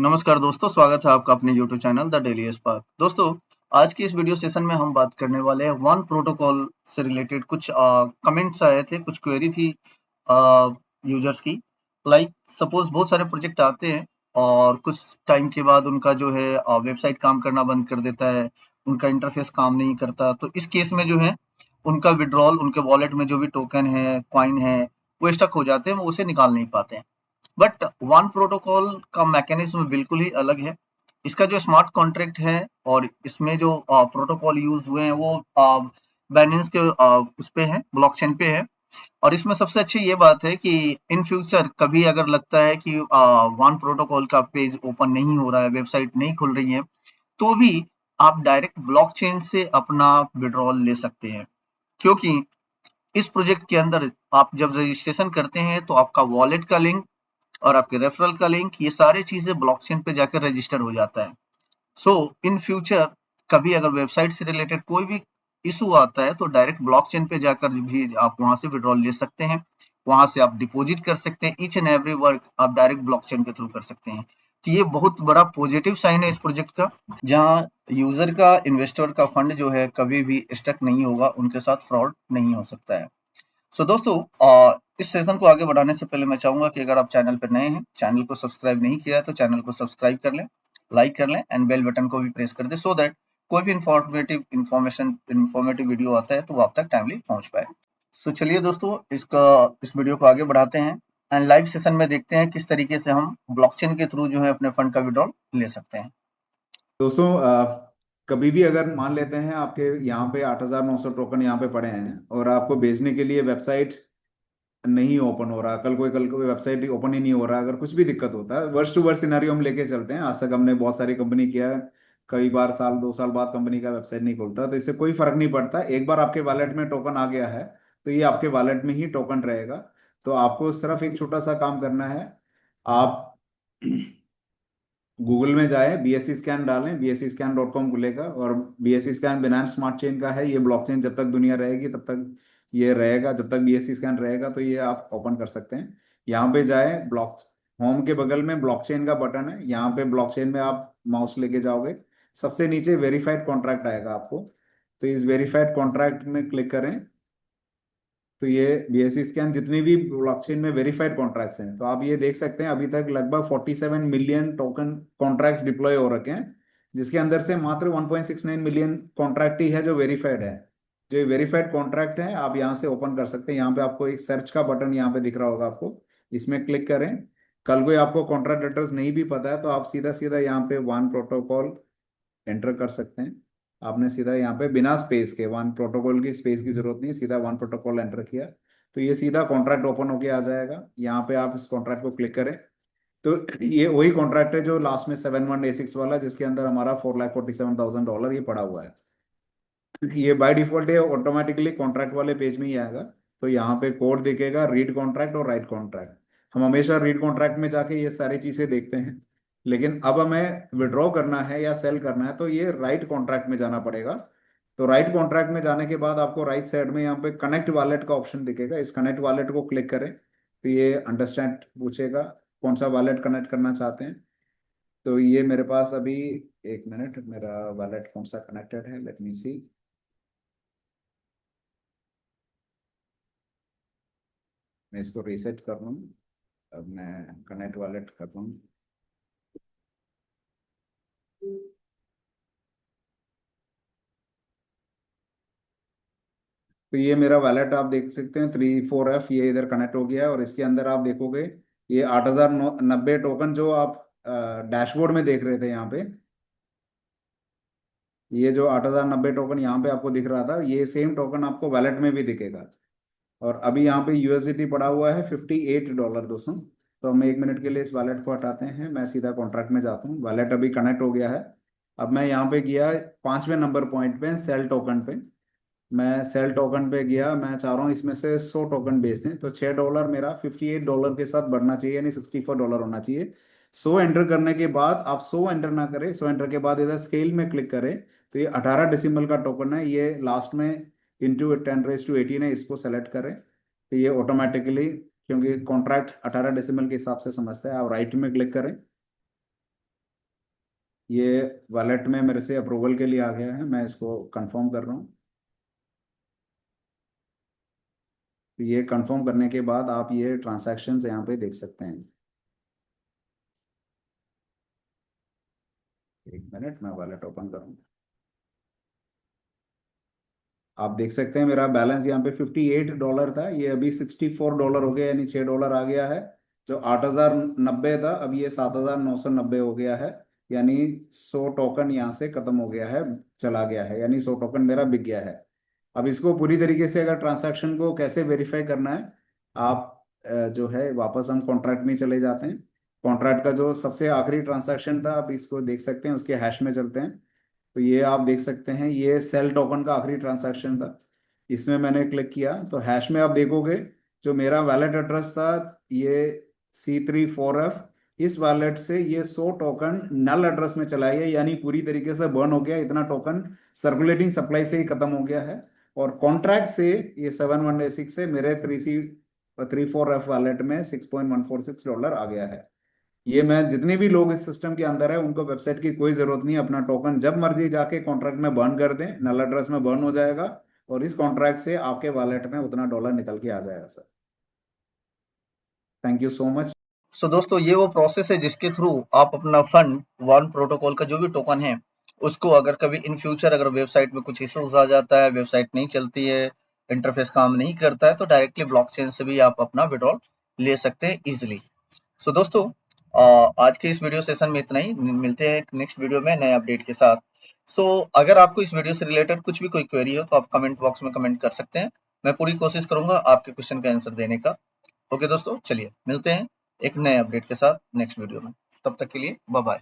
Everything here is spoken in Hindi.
नमस्कार दोस्तों, स्वागत है आपका अपने YouTube channel the daily spark. दोस्तों, आज की इस वीडियो सेशन में हम बात करने वाले हैं वन प्रोटोकॉल से रिलेटेड कुछ कमेंट्स आए थे, कुछ क्वेरी थी यूजर्स की। लाइक सपोज बहुत सारे प्रोजेक्ट आते हैं और कुछ टाइम के बाद उनका जो है वेबसाइट काम करना बंद कर देता है, उनका इंटरफेस काम नहीं करता। तो इस केस में जो है उनका विड्रॉल, उनके वॉलेट में जो भी टोकन है, कॉइन है, वो स्टक हो जाते हैं, वो उसे निकाल नहीं पाते हैं। बट वन प्रोटोकॉल का मैकेनिज्म बिल्कुल ही अलग है। इसका जो स्मार्ट कॉन्ट्रैक्ट है और इसमें जो प्रोटोकॉल यूज हुए हैं वो बाइनेंस के उस पे है, ब्लॉकचेन पे है। और इसमें सबसे अच्छी ये बात है कि इन फ्यूचर कभी अगर लगता है कि वन प्रोटोकॉल का पेज ओपन नहीं हो रहा है, वेबसाइट नहीं खुल रही है, तो भी आप डायरेक्ट ब्लॉकचेन से अपना विड्रॉल ले सकते हैं। क्योंकि इस प्रोजेक्ट के अंदर आप जब रजिस्ट्रेशन करते हैं तो आपका वॉलेट का लिंक और आपके रेफरल का लिंक, ये सारी चीजें ब्लॉकचेन पे जाकर रजिस्टर हो जाता है। सो इन फ्यूचर कभी अगर वेबसाइट से रिलेटेड कोई भी इशू आता है तो डायरेक्ट ब्लॉकचेन पे जाकर भी आप वहां से विड्रॉल ले सकते हैं। वहां से आप डिपॉजिट कर सकते हैं, ईच एंड एवरी वर्क आप डायरेक्ट ब्लॉकचेन के थ्रू कर सकते हैं। तो ये बहुत बड़ा पॉजिटिव साइन है इस प्रोजेक्ट का, जहां यूजर का, इन्वेस्टर का फंड जो है कभी भी स्टक नहीं होगा, उनके साथ फ्रॉड नहीं हो सकता है। दोस्तों, इस सेशन को आगे बढ़ाने से पहले मैं चाहूंगा कि अगर आप चैनल पर नए हैं, चैनल को सब्सक्राइब नहीं किया है तो चैनल को सब्सक्राइब कर लें, लाइक कर लें एंड बेल बटन को भी प्रेस कर दें, सो दैट कोई भी इंफॉर्मेटिव वीडियो आता है तो वो आप तक टाइमली पहुंच पाए। चलिए दोस्तों, इस वीडियो को आगे बढ़ाते हैं एंड लाइव सेशन में देखते हैं किस तरीके से हम ब्लॉकचेन के थ्रू जो है अपने फंड का विड्रॉल ले सकते हैं। दोस्तों, कभी भी अगर मान लेते हैं आपके यहाँ पे 8,900 टोकन यहाँ पे पड़े हैं और आपको भेजने के लिए वेबसाइट नहीं ओपन हो रहा, कल को वेबसाइट ओपन ही नहीं हो रहा, अगर कुछ भी दिक्कत होता है, वर्स्ट टू वर्स्ट सिनेरियो हम लेके चलते हैं। आज तक हमने बहुत सारी कंपनी किया है, कई बार साल 2 साल बाद कंपनी का वेबसाइट नहीं खुलता, तो इससे कोई फर्क नहीं पड़ता। एक बार आपके वॉलेट में टोकन आ गया है तो ये आपके वॉलेट में ही टोकन रहेगा। तो आपको सिर्फ एक छोटा सा काम करना है। आप गूगल में जाए, BSC स्कैन डालें, bscscan.com खुलेगा। और BSC scan Binance smart chain का है। ये ब्लॉकचेन जब तक दुनिया रहेगी तब तक ये रहेगा, जब तक BSC स्कैन रहेगा तो ये आप ओपन कर सकते हैं। यहाँ पे जाए, ब्लॉक होम के बगल में ब्लॉकचेन का बटन है, यहाँ पे ब्लॉकचेन में आप माउस लेके जाओगे, सबसे नीचे वेरीफाइड कॉन्ट्रैक्ट आएगा आपको। तो इस वेरीफाइड कॉन्ट्रैक्ट में क्लिक करें। तो ये BSC स्कैन जितनी भी ब्लॉकचेन में वेरीफाइड कॉन्ट्रैक्ट्स हैं, तो आप ये देख सकते हैं अभी तक लगभग 47 मिलियन टोकन कॉन्ट्रैक्ट्स डिप्लॉय हो रखे हैं, जिसके अंदर से मात्र 1.69 मिलियन कॉन्ट्रैक्ट ही है जो वेरीफाइड है। जो वेरीफाइड कॉन्ट्रैक्ट है आप यहाँ से ओपन कर सकते हैं। यहाँ पे आपको एक सर्च का बटन यहाँ पे दिख रहा होगा आपको, इसमें क्लिक करें। कल कोई आपको कॉन्ट्रैक्ट एड्रेस नहीं भी पता है तो आप सीधा सीधा यहाँ पे वन प्रोटोकॉल एंटर कर सकते हैं। आपने सीधा यहाँ पे बिना स्पेस के, वन प्रोटोकॉल की स्पेस की जरूरत नहीं, सीधा वन प्रोटोकॉल एंटर किया तो ये सीधा कॉन्ट्रैक्ट ओपन होके आ जाएगा। यहाँ पे आप इस कॉन्ट्रैक्ट को क्लिक करें तो ये वही कॉन्ट्रैक्ट है जो लास्ट में 7186 वाला, जिसके अंदर हमारा $4,47,000 ये पड़ा हुआ है। ये बाय डिफॉल्ट ये ऑटोमेटिकली कॉन्ट्रैक्ट वाले पेज में ही आएगा। तो यहाँ पे कोड दिखेगा, रीड कॉन्ट्रैक्ट और राइट कॉन्ट्रैक्ट। हम हमेशा रीड कॉन्ट्रैक्ट में जाके ये सारी चीजें देखते हैं, लेकिन अब हमें विड्रॉ करना है या सेल करना है तो ये राइट कॉन्ट्रैक्ट में जाना पड़ेगा। तो राइट कॉन्ट्रैक्ट में जाने के बाद आपको राइट साइड में यहाँ पे कनेक्ट वॉलेट का ऑप्शन दिखेगा, इस कनेक्ट वॉलेट को क्लिक करें तो ये अंडरस्टैंड पूछेगा कौन सा वॉलेट कनेक्ट करना चाहते हैं। तो ये मेरे पास अभी, एक मिनट, मेरा वॉलेट कौन सा कनेक्टेड है, लेट मी सी। मैं इसको रीसेट कर लूँ। अब मैं कनेक्ट वॉलेट कर लूँ। तो ये मेरा वॉलेट आप देख सकते हैं 34F, ये इधर कनेक्ट हो गया है। और इसके अंदर आप देखोगे ये 8,090 टोकन जो आप डैशबोर्ड में देख रहे थे यहाँ पे, ये जो 8,090 टोकन यहाँ पे आपको दिख रहा था, ये सेम टोकन आपको वॉलेट में भी दिखेगा। और अभी यहाँ पे USDT पड़ा हुआ है $58 दोस्तों। तो हम 1 मिनट के लिए इस वॉलेट को हटाते हैं, मैं सीधा कॉन्ट्रैक्ट में जाता हूँ। वॉलेट अभी कनेक्ट हो गया है। अब मैं यहाँ पे गया 5वें नंबर पॉइंट पे, सेल टोकन पे। मैं सेल टोकन पे गया, मैं चाह रहा हूँ इसमें से 100 टोकन बेच दें, तो $6 मेरा $58 के साथ बढ़ना चाहिए, यानी $64 होना चाहिए। 100 एंटर करने के बाद, आप 100 एंटर ना करें, 100 एंटर के बाद इधर स्केल में क्लिक करें। तो ये 18 डेसिमल का टोकन है, ये लास्ट में × 10⁻18 है, इसको सेलेक्ट करें। तो ये ऑटोमेटिकली, क्योंकि कॉन्ट्रैक्ट 18 डेसिमल के हिसाब से समझता है, आप राइट में क्लिक करें। ये वॉलेट में मेरे से अप्रूवल के लिए आ गया है, मैं इसको कंफर्म कर रहा हूँ। तो ये कंफर्म करने के बाद आप ये ट्रांजैक्शंस यहाँ पे देख सकते हैं। एक मिनट, मैं वॉलेट ओपन करूँ। आप देख सकते हैं मेरा बैलेंस यहाँ पे $58 था, ये अभी $64 हो गया, यानी $6 आ गया है। जो 8,090 था, अब ये 7,990 हो गया है। यानी 100 टोकन यहाँ से खत्म हो गया है, चला गया है, यानी 100 टोकन मेरा बिक गया है। अब इसको पूरी तरीके से अगर ट्रांसैक्शन को कैसे वेरीफाई करना है, आप जो है वापस हम कॉन्ट्रैक्ट में चले जाते हैं। कॉन्ट्रैक्ट का जो सबसे आखिरी ट्रांसैक्शन था, आप इसको देख सकते हैं, उसके हैश में चलते हैं। तो ये आप देख सकते हैं, ये सेल टोकन का आखिरी ट्रांसैक्शन था। इसमें मैंने क्लिक किया तो हैश में आप देखोगे जो मेरा वैलेट एड्रेस था, ये C34F, इस वैलेट से ये 100 टोकन नल एड्रेस में चला गया, यानी पूरी तरीके से बर्न हो गया। इतना टोकन सर्कुलेटिंग सप्लाई से ही खत्म हो गया है। और कॉन्ट्रैक्ट से ये 7186 से मेरे 34F वैलेट में $6.146 आ गया है। ये मैं जितने भी लोग इस सिस्टम के अंदर है उनको वेबसाइट की कोई जरूरत नहीं है, अपना टोकन जब मर्जी जाके कॉन्ट्रैक्ट में बर्न कर दें, नल एड्रेस में बर्न हो जाएगा और इस कॉन्ट्रैक्ट से आपके वॉलेट में उतना डॉलर निकल के आ जाएगा sir. Thank you so much. So दोस्तों, ये वो प्रोसेस है जिसके थ्रू आप अपना फंड वन प्रोटोकॉल का जो भी टोकन है उसको अगर कभी इन फ्यूचर अगर वेबसाइट में कुछ इश्यूज आ जाता है, वेबसाइट नहीं चलती है, इंटरफेस काम नहीं करता है, तो डायरेक्टली ब्लॉकचेन से भी आप अपना विड्रॉल ले सकते हैं इजिली। सो दोस्तों, आज के इस वीडियो सेशन में इतना ही। मिलते हैं नेक्स्ट वीडियो में नए अपडेट के साथ। सो अगर आपको इस वीडियो से रिलेटेड कुछ भी कोई क्वेरी हो तो आप कमेंट बॉक्स में कमेंट कर सकते हैं। मैं पूरी कोशिश करूंगा आपके क्वेश्चन का आंसर देने का। ओके दोस्तों, चलिए मिलते हैं एक नए अपडेट के साथ नेक्स्ट वीडियो में। तब तक के लिए बाय बाय।